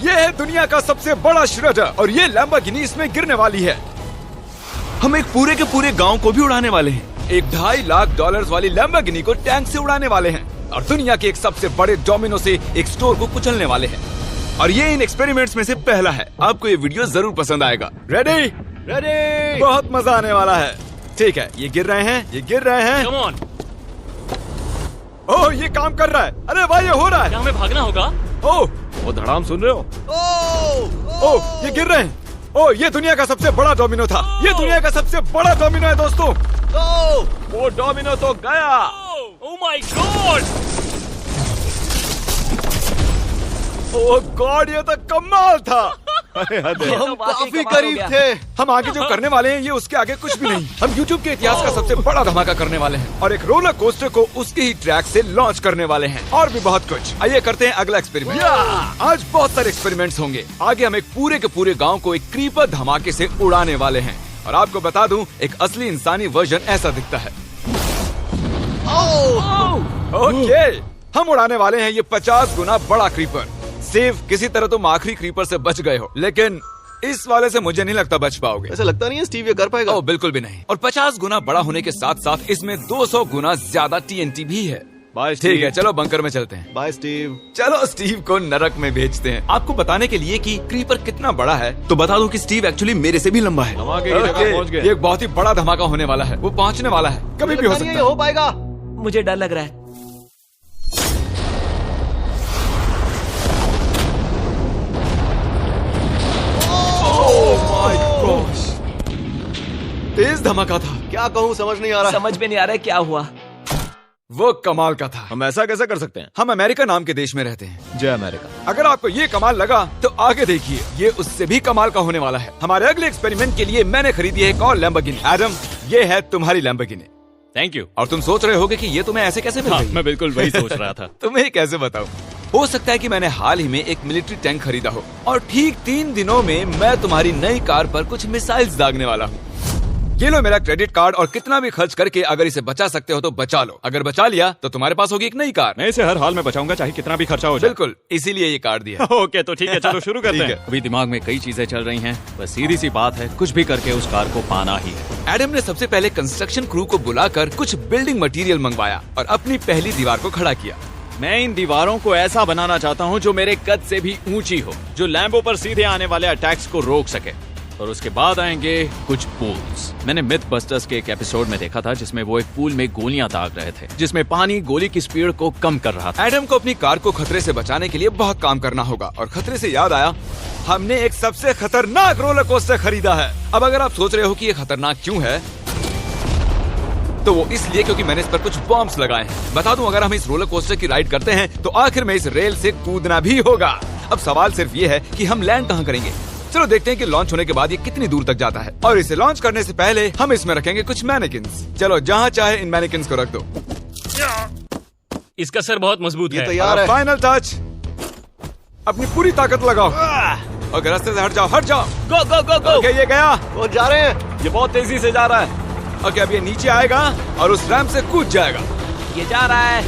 ये है दुनिया का सबसे बड़ा श्रेडर और ये लैम्बोर्गिनी इसमें गिरने वाली है। हम एक पूरे के पूरे गांव को भी उड़ाने वाले हैं। एक $2.5 लाख वाली लैम्बोर्गिनी को टैंक से उड़ाने वाले हैं और दुनिया के एक सबसे बड़े डोमिनो से एक स्टोर को कुचलने वाले हैं। और ये इन एक्सपेरिमेंट्स में से पहला है। आपको ये वीडियो जरूर पसंद आएगा। रेडी? रेडी। बहुत मजा आने वाला है। ठीक है, ये गिर रहे हैं, ये गिर रहे हैं। Come on. ओह, ये काम कर रहा है। अरे भाई, ये हो रहा है। क्या हमें भागना होगा? ओह, वो धड़ाम सुन रहे हो? ओह, ये गिर रहे हैं। ओह, ये दुनिया का सबसे बड़ा डोमिनो था। ये दुनिया का सबसे बड़ा डोमिनो है दोस्तों। वो डोमिनो तो गया। Oh my God! Oh God, ये तो कमाल था। हम काफी करीब थे। हम आगे जो करने वाले हैं ये उसके आगे कुछ भी नहीं। हम YouTube के इतिहास का सबसे बड़ा धमाका करने वाले हैं और एक रोलर कोस्टर को उसके ही ट्रैक से लॉन्च करने वाले हैं और भी बहुत कुछ। आइए करते हैं अगला एक्सपेरिमेंट। आज बहुत सारे एक्सपेरिमेंट्स होंगे। आगे हम एक पूरे के पूरे गांव को एक क्रीपर धमाके से उड़ाने वाले हैं और आपको बता दूं, एक असली इंसानी वर्जन ऐसा दिखता है। ओके, हम उड़ाने वाले हैं ये 50 गुना बड़ा क्रीपर। सेव, किसी तरह तुम आखिरी क्रीपर से बच गए हो, लेकिन इस वाले से मुझे नहीं लगता बच पाओगे। ऐसा लगता नहीं है स्टीव ये कर पाएगा। ओह, बिल्कुल भी नहीं। और 50 गुना बड़ा होने के साथ साथ इसमें 200 गुना ज्यादा TNT भी है। बाय ठीक है, चलो बंकर में चलते हैं। Bye Steve. चलो स्टीव को नरक में भेजते हैं। आपको बताने के लिए कि क्रीपर कितना बड़ा है तो बता दूं कि स्टीव एक्चुअली मेरे से भी लंबा है। धमाके की जगह पहुंच ये गए। एक बहुत ही बड़ा धमाका होने वाला है। वो पहुंचने वाला है, कभी भी हो सकता है। हो पाएगा। मुझे डर लग रहा है। तेज धमाका था। क्या कहूँ समझ नहीं आ रहा। समझ में नहीं आ रहा है क्या हुआ। वो कमाल का था। हम ऐसा कैसे कर सकते हैं? हम अमेरिका नाम के देश में रहते हैं। जय अमेरिका। अगर आपको ये कमाल लगा तो आगे देखिए, ये उससे भी कमाल का होने वाला है। हमारे अगले एक्सपेरिमेंट के लिए मैंने खरीदी है एक और लैम्बोर्गिनी। एडम, ये है तुम्हारी लैम्बोर्गिनी। Thank you. और तुम सोच रहे होगे कि ये तुम्हें ऐसे कैसे मिल गई? मैं बिल्कुल वही सोच रहा था। तुम्हें कैसे बताऊं? हो सकता है कि मैंने हाल ही में एक मिलिट्री टैंक खरीदा हो और ठीक 3 दिनों में मैं तुम्हारी नई कार पर कुछ मिसाइल्स दागने वाला हूँ। ये लो मेरा क्रेडिट कार्ड और कितना भी खर्च करके अगर इसे बचा सकते हो तो बचा लो। अगर बचा लिया तो तुम्हारे पास होगी एक नई कार। मैं इसे हर हाल में बचाऊंगा, चाहे कितना भी खर्चा हो जाए। बिल्कुल, इसीलिए ये कार्ड दिया। ओके, तो ठीक है, चलो शुरू करते ठीक हैं। है। अभी दिमाग में कई चीजें चल रही हैं, बस सीधी सी बात है, कुछ भी करके उस कार को पाना ही है। एडम ने सबसे पहले कंस्ट्रक्शन क्रू को बुलाकर कुछ बिल्डिंग मटेरियल मंगवाया और अपनी पहली दीवार को खड़ा किया। मैं इन दीवारों को ऐसा बनाना चाहता हूँ जो मेरे कद से भी ऊंची हो, जो लैम्बो पर सीधे आने वाले अटैक्स को रोक सके। और उसके बाद आएंगे कुछ पूल्स। मैंने मिथ बस्टर्स के एक एपिसोड में देखा था जिसमें वो एक पूल में गोलियां दाग रहे थे, जिसमें पानी गोली की स्पीड को कम कर रहा था। एडम को अपनी कार को खतरे से बचाने के लिए बहुत काम करना होगा और खतरे से याद आया, हमने एक सबसे खतरनाक रोलर कोस्टर खरीदा है। अब अगर आप सोच रहे हो कि ये खतरनाक क्यों है, तो वो इसलिए क्योंकि मैंने इस पर कुछ बॉम्ब्स लगाए हैं। बता दूं, अगर हम इस रोलर कोस्टर की राइड करते हैं तो आखिर में इस रेल से कूदना भी होगा। अब सवाल सिर्फ ये है कि हम लैंड कहाँ करेंगे। चलो देखते हैं कि लॉन्च होने के बाद ये कितनी दूर तक जाता है। और इसे लॉन्च करने से पहले हम इसमें रखेंगे कुछ मैनेकिन्स। चलो जहाँ चाहे इन मैनेकिन्स को रख दो। इसका सर बहुत मजबूत है। तैयार है। फाइनल टच, अपनी पूरी ताकत लगाओ और रास्ते से हट जाओ, हट जाओ। गो गो गो गो। ओके, ये गया। वो जा रहे हैं। ये बहुत तेजी से जा रहा है। ओके, अब ये नीचे आएगा और उस रैंप से कूद जाएगा। ये जा रहा है।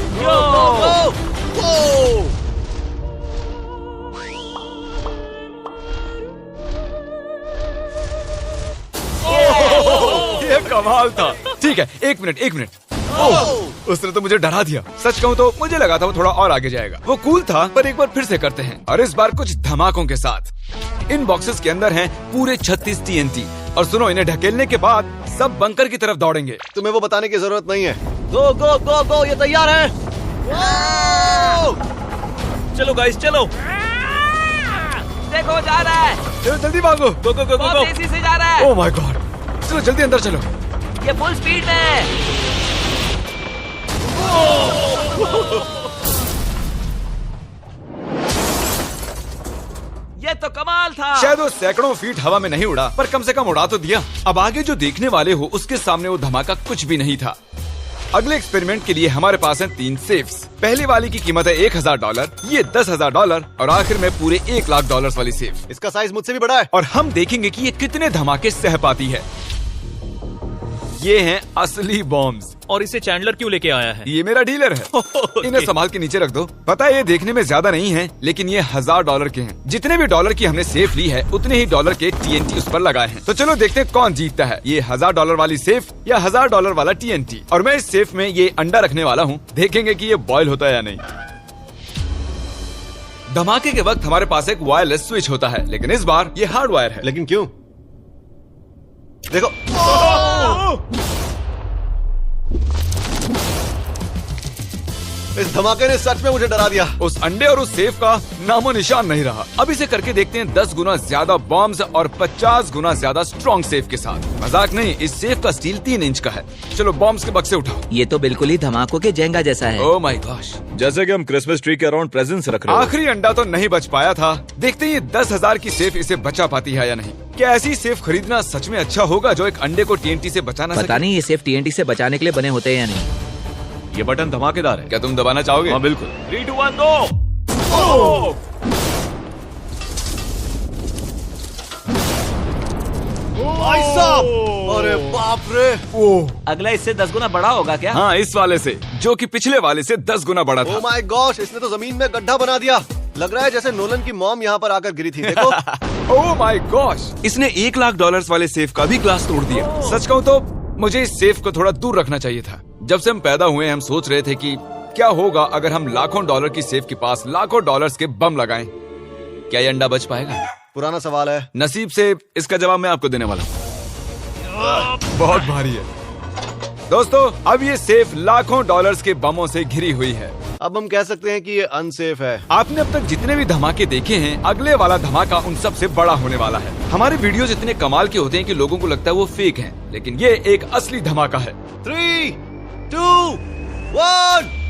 ये कमाल था। ठीक है, एक मिनट। ओह, उसने तो मुझे डरा दिया। सच कहूँ तो मुझे लगा था वो थोड़ा और आगे जाएगा। वो कूल था, पर एक बार फिर से करते हैं और इस बार कुछ धमाकों के साथ। इन बॉक्सेस के अंदर हैं पूरे 36 TNT और सुनो, इन्हें ढकेलने के बाद सब बंकर की तरफ दौड़ेंगे। तुम्हें वो बताने की जरूरत नहीं है। गो गो गो गो, ये तैयार है। चलो गाइस, चलो। देखो जा रहा है। चलो जल्दी भागो। गो गो गो बहुत गो। तेजी से जा रहा है। ओह माय गॉड, चलो जल्दी अंदर चलो। ये फुल स्पीड में है। ये तो कमाल था। शायद वो सैकड़ों फीट हवा में नहीं उड़ा, पर कम से कम उड़ा तो दिया। अब आगे जो देखने वाले हो उसके सामने वो धमाका कुछ भी नहीं था। अगले एक्सपेरिमेंट के लिए हमारे पास हैं 3 सेफ्स। पहली वाली की कीमत है $1000, ये $10,000 और आखिर में पूरे $1 लाख वाली सेफ। इसका साइज मुझसे भी बड़ा है। और हम देखेंगे कि ये कितने धमाके सह पाती है। ये हैं असली बॉम्ब्स। और इसे चैंडलर क्यों लेके आया है? ये मेरा डीलर है। इन्हें संभाल के नीचे रख दो। पता है ये देखने में ज्यादा नहीं है, लेकिन ये $1000 के हैं। जितने भी डॉलर की हमने सेफ ली है उतने ही डॉलर के TNT उस पर लगाए हैं। तो चलो देखते हैं कौन जीतता है, ये $1000 वाली सेफ या $1000 वाला TNT। और मैं इस सेफ में ये अंडा रखने वाला हूँ, देखेंगे कि ये बॉयल होता है या नहीं। धमाके के वक्त हमारे पास एक वायरलेस स्विच होता है, लेकिन इस बार ये हार्ड वायर है। लेकिन क्यों? देखो, इस धमाके ने सच में मुझे डरा दिया। उस अंडे और उस सेफ का नामो निशान नहीं रहा। अब इसे करके देखते हैं 10 गुना ज्यादा बॉम्ब्स और 50 गुना ज्यादा स्ट्रॉन्ग सेफ के साथ। मजाक नहीं, इस सेफ का स्टील 3 इंच का है। चलो बॉम्ब्स के बक्से उठाओ। ये तो बिल्कुल ही धमाकों के जेंगा जैसा है। ओह माय गॉश, जैसे कि हम क्रिसमस ट्री के अराउंड प्रेजेंट्स रख रहे हैं। आखिरी अंडा तो नहीं बच पाया था। देखते हैं ये 10,000 की सेफ इसे बचा पाती है या नहीं। क्या ऐसी सेफ खरीदना सच में अच्छा होगा जो एक अंडे को TNT से बचा ना सके? पता नहीं ये सेफ TNT से बचाने के लिए बने होते हैं या नहीं। ये बटन धमाकेदार है। क्या तुम दबाना चाहोगे? हाँ बिल्कुल। 3, 2, 1 गो। भाई साहब, अरे बाप रे। अगला इससे 10 गुना बड़ा होगा क्या? हाँ, इस वाले से, जो कि पिछले वाले से 10 गुना बड़ा ओ था। माय गॉश, इसने तो जमीन में गड्ढा बना दिया। लग रहा है जैसे नोलन की मॉम यहाँ पर आकर गिरी थी। देखो। ओह माय गॉश, इसने $1,00,000 वाले सेफ का भी ग्लास तोड़ दिया। सच कहूँ तो मुझे इस सेफ को थोड़ा दूर रखना चाहिए था। जब से हम पैदा हुए हम सोच रहे थे कि क्या होगा अगर हम लाखों डॉलर की सेफ के पास लाखों डॉलर्स के बम लगाएं। क्या ये अंडा बच पाएगा? पुराना सवाल है। नसीब से इसका जवाब मैं आपको देने वाला हूँ। बहुत भारी है दोस्तों। अब ये सेफ लाखों डॉलर्स के बमों से घिरी हुई है। अब हम कह सकते हैं कि ये अनसेफ है। आपने अब तक जितने भी धमाके देखे हैं, अगले वाला धमाका उन सब से बड़ा होने वाला है। हमारे वीडियोस इतने कमाल के होते हैं कि लोगों को लगता है वो फेक हैं, लेकिन ये एक असली धमाका है। 3, 2, 1।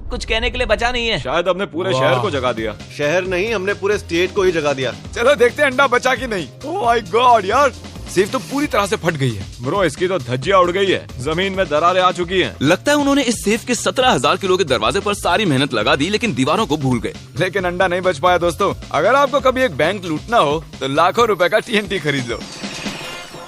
कुछ कहने के लिए बचा नहीं है। शायद हमने पूरे शहर को जगा दिया। शहर नहीं, हमने पूरे स्टेट को ही जगा दिया। चलो देखते हैं अंडा बचा कि नहीं। ओह माय गॉड यार, सेफ तो पूरी तरह से फट गई है। ब्रो, इसकी तो धज्जियां उड़ गई है। जमीन में दरारें आ चुकी हैं। लगता है उन्होंने इस सेफ के 17,000 किलो के दरवाजे पर सारी मेहनत लगा दी, लेकिन दीवारों को भूल गए। लेकिन अंडा नहीं बच पाया दोस्तों। अगर आपको कभी एक बैंक लूटना हो तो लाखों रुपए का TNT खरीद लो।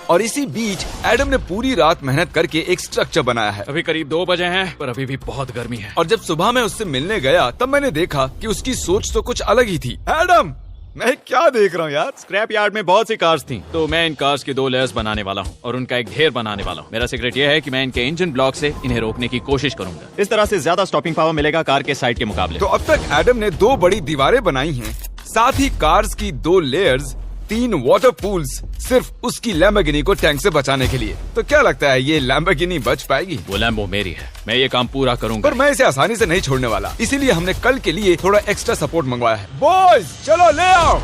और इसी बीच एडम ने पूरी रात मेहनत करके एक स्ट्रक्चर बनाया है। अभी करीब 2 बजे हैं, पर अभी भी बहुत गर्मी है। और जब सुबह मैं उससे मिलने गया तब मैंने देखा कि उसकी सोच तो कुछ अलग ही थी। एडम, मैं क्या देख रहा हूँ यार? स्क्रैप यार्ड में बहुत सी कार्स थी, तो मैं इन कार्स की 2 लेयर्स बनाने वाला हूँ और उनका एक ढेर बनाने वाला हूँ। मेरा सीक्रेट ये है कि मैं इनके इंजन ब्लॉक से इन्हें रोकने की कोशिश करूंगा। इस तरह से ज्यादा स्टॉपिंग पावर मिलेगा कार के साइड के मुकाबले। तो अब तक एडम ने 2 बड़ी दीवारें बनाई हैं, साथ ही कार्स की 2 लेयर्स, 3 वाटर पूल्स, सिर्फ उसकी लैम्बोर्गिनी को टैंक से बचाने के लिए। तो क्या लगता है ये लैम्बोर्गिनी बच पाएगी? वो लैम्बो मेरी है, मैं ये काम पूरा करूंगा। पर मैं इसे आसानी से नहीं छोड़ने वाला, इसीलिए हमने कल के लिए थोड़ा एक्स्ट्रा सपोर्ट मंगवाया है। बॉयज चलो ले आओ।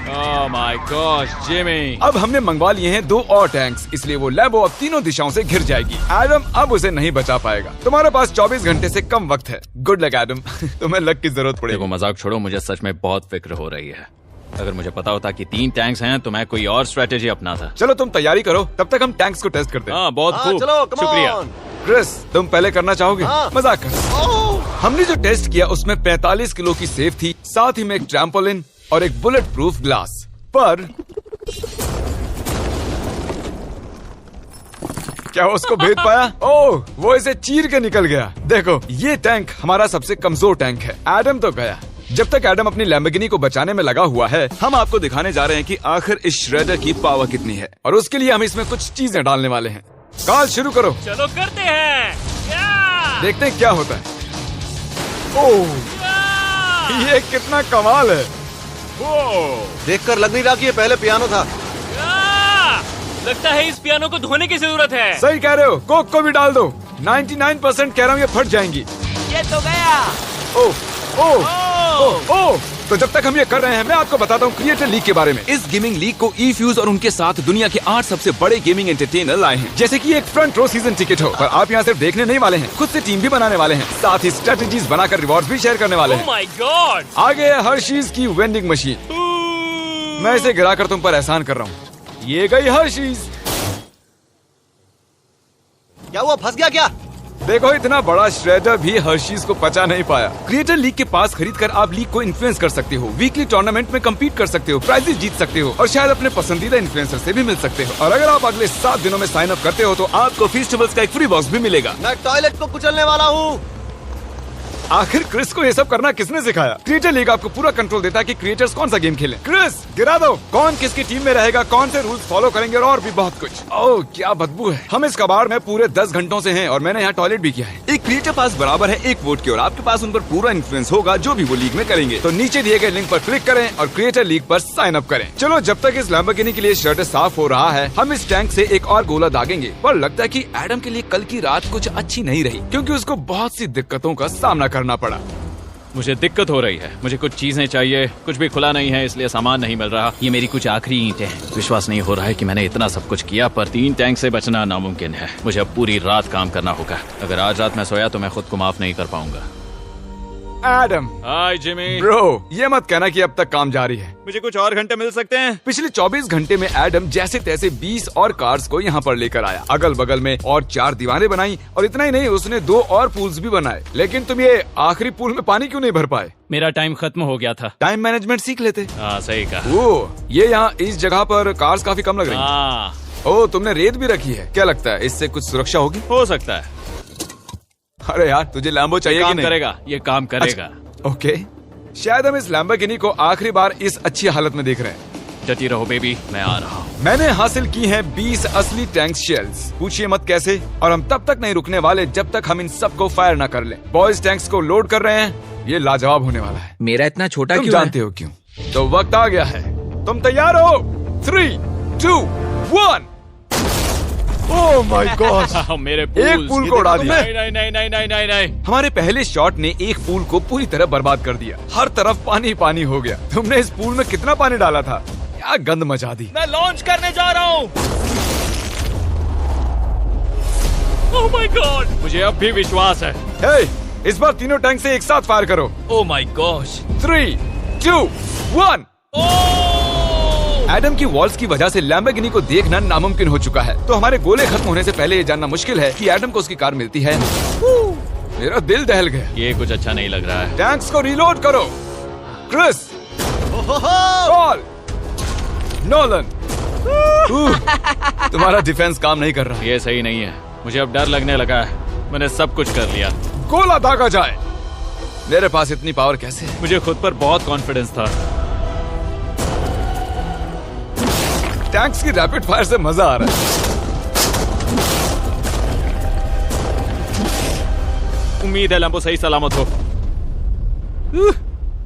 Oh my gosh Jimmy. अब हमने मंगवा लिए हैं 2 और टैंक्स, इसलिए वो लैम्बो अब तीनों दिशाओं से घिर जाएगी। एडम अब उसे नहीं बचा पाएगा। तुम्हारे पास 24 घंटे से कम वक्त है। Good luck Adam. तुम्हें लक की जरूरत पड़ेगी। देखो मजाक छोड़ो, मुझे सच में बहुत फिक्र हो रही है। अगर मुझे पता होता कि 3 टैंक्स हैं तो मैं कोई और स्ट्रेटेजी अपनाता। चलो तुम तैयारी करो, तब तक हम टैंक्स को टेस्ट करते हैं। हाँ बहुत खूब, चलो, come शुक्रिया। on। क्रिस, तुम पहले करना चाहोगे? हाँ। मजाक कर। हमने जो टेस्ट किया उसमें 45 किलो की सेफ थी, साथ ही में एक ट्रैम्पोलिन और एक बुलेट प्रूफ ग्लास। पर क्या उसको भेद पाया? ओह, वो इसे चीर के निकल गया। देखो, ये टैंक हमारा सबसे कमजोर टैंक है। एडम तो गया। जब तक एडम अपनी लैम्बोर्गिनी को बचाने में लगा हुआ है, हम आपको दिखाने जा रहे हैं कि आखिर इस श्रेडर की पावर कितनी है, और उसके लिए हम इसमें कुछ चीजें डालने वाले हैं। कॉल शुरू करो। चलो करते हैं। या! देखते हैं क्या होता है। ओह, ये कितना कमाल है। देखकर लग नहीं रहा कि ये पहले पियानो था। या! लगता है इस पियानो को धोने की जरूरत है। सही कह रहे हो, कोक को भी डाल दो। 99% कह रहा हूँ ये फट जाएंगी। ये तो गया। ओह ओह ओह ओह। तो जब तक हम ये कर रहे हैं, मैं आपको बताता हूँ क्रिएटर लीग के बारे में। इस गेमिंग लीग को ई-फ्यूज और उनके साथ दुनिया के 8 सबसे बड़े गेमिंग एंटरटेनर लाए हैं। जैसे कि एक फ्रंट रो सीजन टिकट हो, पर आप यहाँ सिर्फ देखने नहीं वाले हैं, खुद से टीम भी बनाने वाले हैं, साथ ही स्ट्रेटेजीज बनाकर रिवॉर्ड्स भी शेयर करने वाले ओह हैं। My God. आगे है हर्शीज की वेंडिंग मशीन। मैं इसे गिराकर तुम पर एहसान कर रहा हूँ। ये गई हर्शीज। क्या हुआ, फंस गया क्या? देखो इतना बड़ा श्रेडर भी हर्शीज को पचा नहीं पाया। क्रिएटर लीग के पास खरीद कर आप लीग को इन्फ्लुएंस कर सकते हो, वीकली टूर्नामेंट में कम्पीट कर सकते हो, प्राइजेस जीत सकते हो और शायद अपने पसंदीदा इन्फ्लुएंसर से भी मिल सकते हो। और अगर आप अगले 7 दिनों में साइन अप करते हो तो आपको फेस्टिवल्स का एक फ्री बॉक्स भी मिलेगा। मैं टॉयलेट को कुचलने वाला हूँ। आखिर क्रिस को ये सब करना किसने सिखाया? क्रिएटर लीग आपको पूरा कंट्रोल देता है कि क्रिएटर्स कौन सा गेम खेलें। क्रिस गिरा दो, कौन किसकी टीम में रहेगा, कौन से रूल्स फॉलो करेंगे और भी बहुत कुछ। ओह क्या बदबू है। हम इस कबाड़ में पूरे 10 घंटों से हैं और मैंने यहाँ टॉयलेट भी किया है। एक क्रिएटर पास बराबर है एक वोट के और आपके पास उन पर पूरा इन्फ्लुएंस होगा जो भी वो लीग में करेंगे। तो नीचे दिए गए लिंक पर क्लिक करें और क्रिएटर लीग पर साइन अप करें। चलो जब तक इस लैम्बोर्गिनी के लिए शर्ट साफ हो रहा है हम इस टैंक से एक और गोला दागेंगे। पर लगता है कि एडम के लिए कल की रात कुछ अच्छी नहीं रही क्योंकि उसको बहुत सी दिक्कतों का सामना करना पड़ा। मुझे दिक्कत हो रही है, मुझे कुछ चीजें चाहिए, कुछ भी खुला नहीं है इसलिए सामान नहीं मिल रहा। ये मेरी कुछ आखिरी ईंटें हैं। विश्वास नहीं हो रहा है कि मैंने इतना सब कुछ किया पर 3 टैंक से बचना नामुमकिन है। मुझे अब पूरी रात काम करना होगा। अगर आज रात मैं सोया तो मैं खुद को माफ नहीं कर पाऊंगा। एडम हाय जिमी। ब्रो ये मत कहना कि अब तक काम जारी है। मुझे कुछ और घंटे मिल सकते हैं? पिछले 24 घंटे में एडम जैसे तैसे 20 और कार्स को यहाँ पर लेकर आया। अगल बगल में और 4 दीवारें बनाई और इतना ही नहीं उसने 2 और पूल्स भी बनाए। लेकिन तुम ये आखिरी पूल में पानी क्यों नहीं भर पाए? मेरा टाइम खत्म हो गया था। टाइम मैनेजमेंट सीख लेते। हाँ सही कहा। ओ ये यहाँ इस जगह पर कार्स काफी कम लग रही हैं। हाँ ओ तुमने रेत भी रखी है, क्या लगता है इससे कुछ सुरक्षा होगी? हो सकता है। अरे यार तुझे लैम्बो चाहिए कि काम नहीं? करेगा, ये काम करेगा। ओके शायद हम इस लैम्बोर्गिनी को आखिरी बार इस अच्छी हालत में देख रहे हैं। डटी रहो बेबी, मैं आ रहा हूँ। मैंने हासिल की हैं 20 असली टैंक शेल्स। पूछिए मत कैसे और हम तब तक नहीं रुकने वाले जब तक हम इन सबको फायर ना कर लें। बॉयज टैंक्स को लोड कर रहे हैं, ये लाजवाब होने वाला है। मेरा इतना छोटा तुम क्यों जानते हो क्यों? तो वक्त आ गया है, तुम तैयार हो? 3, 2, 1। ओह माय गॉड मेरे एक पूल को उड़ा दिया। नहीं नहीं नहीं नहीं नहीं नहीं नहीं। हमारे पहले शॉट ने एक पूल को पूरी तरह बर्बाद कर दिया। हर तरफ पानी पानी हो गया। तुमने इस पूल में कितना पानी डाला था? क्या गंद मचा दी। मैं लॉन्च करने जा रहा हूँ। Oh my God. मुझे अब भी विश्वास है। हे, इस बार तीनों टैंक से एक साथ फायर करो। Oh my gosh. 3, 2, 1। एडम की वॉल्स की वजह से लैम्बोर्गिनी को देखना नामुमकिन हो चुका है। तो हमारे गोले खत्म होने से पहले ये जानना मुश्किल है कि एडम को उसकी कार मिलती है। मेरा दिल दहल गया। ये कुछ अच्छा नहीं लग रहा है। टैंक्स को रीलोड करो। Chris, Paul, Nolan. तुम्हारा डिफेंस काम नहीं कर रहा। ये सही नहीं है। मुझे अब डर लगने लगा है। मैंने सब कुछ कर लिया। गोला दागा जाए। मेरे पास इतनी पावर कैसे है? मुझे खुद पर बहुत कॉन्फिडेंस था। टैंक्स की रैपिड फायर से मजा आ रहा है। उम्मीद है लैम्बो सही सलामत हो।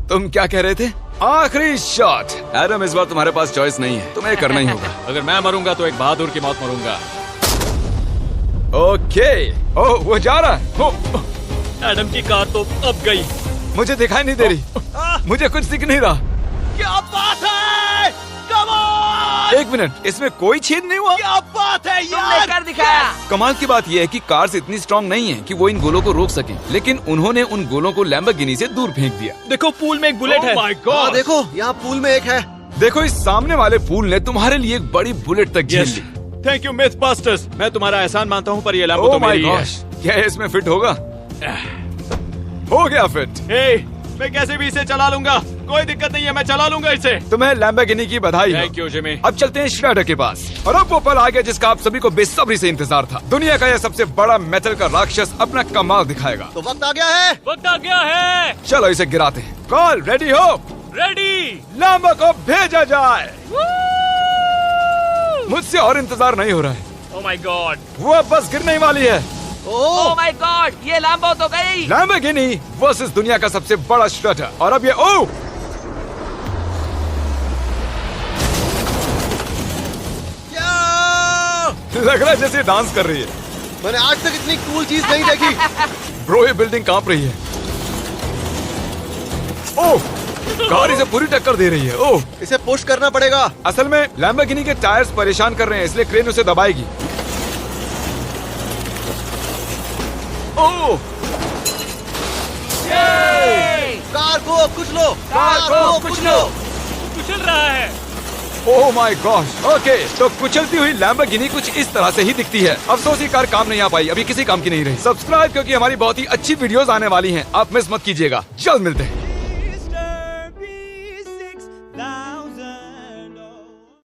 तुम क्या कह रहे थे? आखिरी शॉट। एडम इस बार तुम्हारे पास चॉइस नहीं है, तुम्हें करना ही होगा। अगर मैं मरूंगा तो एक बहादुर की मौत मरूंगा। ओके। ओह वो जा रहा है। एडम की कार तो अब गई। मुझे दिखाई नहीं दे रही। मुझे कुछ दिख नहीं रहा। क्या बात है? Come on! एक मिनट, इसमें कोई छेद नहीं हुआ। क्या बात है तुमने यार? कर दिखाया। कमाल की बात यह है कि कार्स इतनी स्ट्रांग नहीं है कि वो इन गोलों को रोक सकें, लेकिन उन्होंने उन गोलों को लैम्बोर्गिनी से दूर फेंक दिया। देखो पूल में एक बुलेट है। माय हाँ गॉड। देखो यहाँ पूल में एक है। देखो इस सामने वाले पूल ने तुम्हारे लिए एक बड़ी बुलेट तक झेल ली। Thank you MythBusters. मैं तुम्हारा एहसान मानता हूँ पर ये लैम्बो ओह तो माय मेरी है। गॉश, क्या इसमें फिट होगा? हो गया फिट। हे, मैं कैसे भी इसे चला लूंगा। कोई दिक्कत नहीं है, मैं चला लूंगा इसे। तुम्हें लैम्बोर्गिनी की बधाई हो। Thank you Jimmy. अब चलते हैं श्रेडर के पास। और अब वो पल आ गया जिसका आप सभी को बेसब्री से इंतजार था। दुनिया का यह सबसे बड़ा मेटल का राक्षस अपना कमाल दिखाएगा। तो वक्त आ गया है। वक्त आ गया है। चलो इसे गिराते हैं। कॉल रेडी हो? रेडी। लैम्बो को भेजा जाए। मुझसे और इंतजार नहीं हो रहा है। Oh my God. वो अब बस गिरने ही वाली है। ओह माय गॉड, ये लैम्बो तो गई। लैम्बोर्गिनी वर्सेस दुनिया का सबसे बड़ा श्रेडर। और अब ये ओ लग रहा है जैसे डांस कर रही है। मैंने आज तक इतनी कूल चीज नहीं देखी। ब्रो ये बिल्डिंग कांप रही है। ओह कार इसे पूरी टक्कर दे रही है। ओह इसे पुश करना पड़ेगा। असल में लैम्बोर्गिनी के टायर्स परेशान कर रहे हैं इसलिए क्रेन उसे दबाएगी। ओह कार को कुचलो। कार को कुचलो। कुचल रहा है। Oh my God. ओके, तो कुचलती हुई लैम्बोर्गिनी कुछ इस तरह से ही दिखती है। अफसोस ये कार काम नहीं आ पाई, अभी किसी काम की नहीं रही। सब्सक्राइब क्योंकि हमारी बहुत ही अच्छी वीडियोस आने वाली हैं, आप मिस मत कीजिएगा। जल्द मिलते हैं।